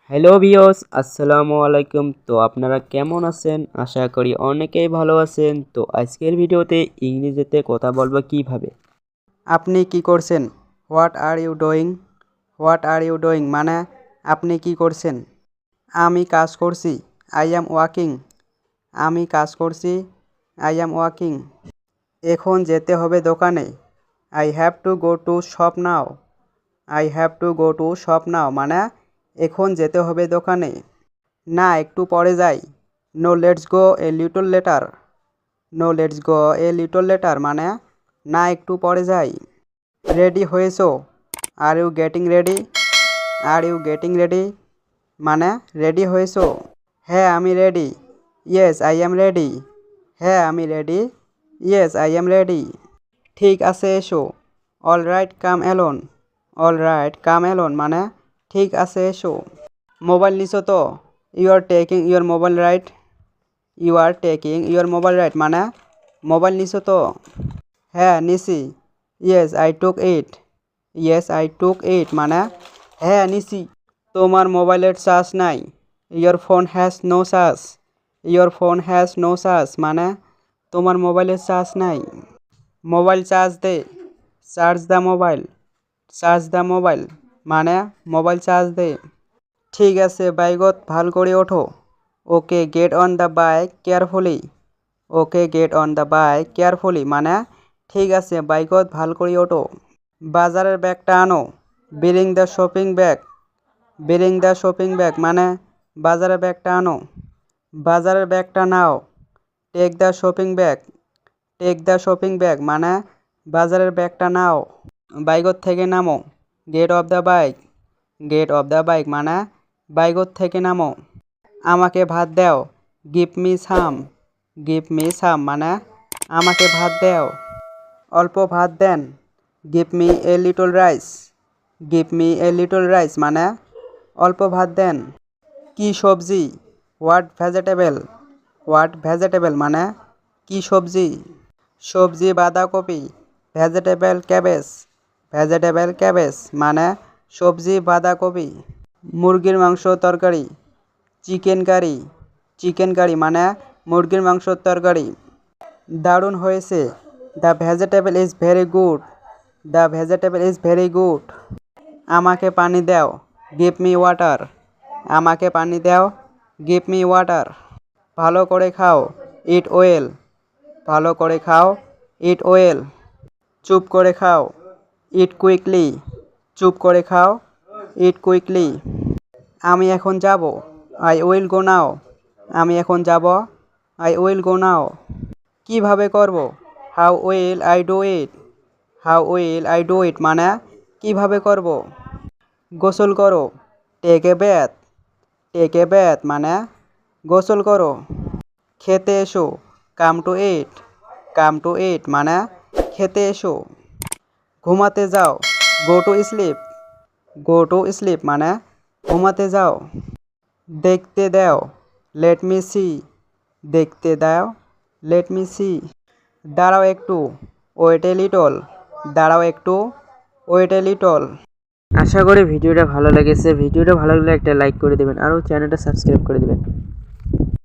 Hello viewers, আসসালামু আলাইকুম। তো আপনারা কেমন আছেন? আশা করি অনেকেই ভালো আছেন। তো আজকের ভিডিওতে ইংরেজিতে কথা বলবো কিভাবে। আপনি কি করছেন? What are you doing? What are you doing মানে আপনি কি করছেন? আমি কাজ করছি। I am working. আমি কাজ করছি। I am working. এখন যেতে হবে দোকানে। I have to go to shop now. I have to go to shop now মানে এখন যেতে হবে দোকানে। না, একটু পরে যাই। No let's go a little later. No let's go a little later মানে না, একটু পরে যাই। রেডি হয়েছো? Are you getting ready? Are you getting ready মানে রেডি হয়েছো? হ্যাঁ, আমি ready. Yes I am ready. হ্যাঁ, আমি ready. Yes I am ready. ঠিক আছে, এসো। All right come alone. All right come alone মানে ঠিক আছে, এসো। মোবাইল নিছো তো? You are taking your mobile right. You are taking your mobile right মানে মোবাইল নিছো তো? হ্যাঁ, নিছি। Yes I took it. Yes I took it মানে হ্যাঁ, নিছি। তোমার মোবাইলের চার্জ নাই। Your phone has no charge. Your phone has no charge মানে তোমার মোবাইলের চার্জ নাই। মোবাইল চার্জ দে। Charge the mobile. Charge the mobile মানে মোবাইল চার্জ দে। ঠিক আছে, বাইকত ভাল করে ওঠো। Okay get on the bike carefully. Okay get on the bike carefully মানে ঠিক আছে, বাইকত ভাল করে ওঠো। বাজারের ব্যাগটা আনো। Bring the shopping bag. Bring the shopping bag মানে বাজারের ব্যাগটা আনো। বাজারের ব্যাগটা নাও। Take the shopping bag. Take the shopping bag মানে বাজারের ব্যাগটা নাও। বাইকত থেকে নামো। Get off the bike. Get off the bike মানে বাইকত থেকে নামো। আমাকে ভাত দাও। Give me some. Give me some মানে আমাকে ভাত দাও। অল্প ভাত দেন। Give me a little rice. Give me a little rice মানে অল্প ভাত দেন। কি সবজি? What vegetable. হোয়াট ভেজিটেবল মানে কি সবজি? সবজি বাঁধাকপি। Vegetable cabbage. ভেজিটেবল ক্যাবেজ মানে সবজি বাঁধাকপি। মুরগির মাংস তরকারি। Chicken curry. চিকেন কারি মানে মুরগির মাংসর তরকারি। দারুণ হয়েছে। The vegetable is very good. The vegetable is very good. আমাকে পানি দাও। Give me water. আমাকে পানি দাও। Give me water. ভালো করে খাও। ইট ওয়েল। ভালো করে খাও। ইট ওয়েল। চুপ করে খাও। It quickly. চুপ করে খাও। It quickly. আমি এখন যাব। আই উইল গো নাও। আমি এখন যাব। আই উইল গো নাও। কিভাবে করব? How will I do it. How will I do it মানে কিভাবে করব? গোসল করো। Take a ব্যাথ। টেক এ ব্যাথ মানে গোসল করো। খেতে এসো। Come to it. Come to ইট মানে খেতে এসো। ঘুমাতে যাও। Go to sleep. Go to sleep মানে ঘুমাতে যাও। দেখতে দাও। Let me see. দেখতে দাও। Let me see. দাঁড়াও একটু। Wait a little. দাঁড়াও একটু। Wait a little. আশা করি ভিডিওটা ভালো লেগেছে। ভিডিওটা ভালো লাগলে একটা লাইক করে দেবেন আর চ্যানেলটা সাবস্ক্রাইব করে দেবেন।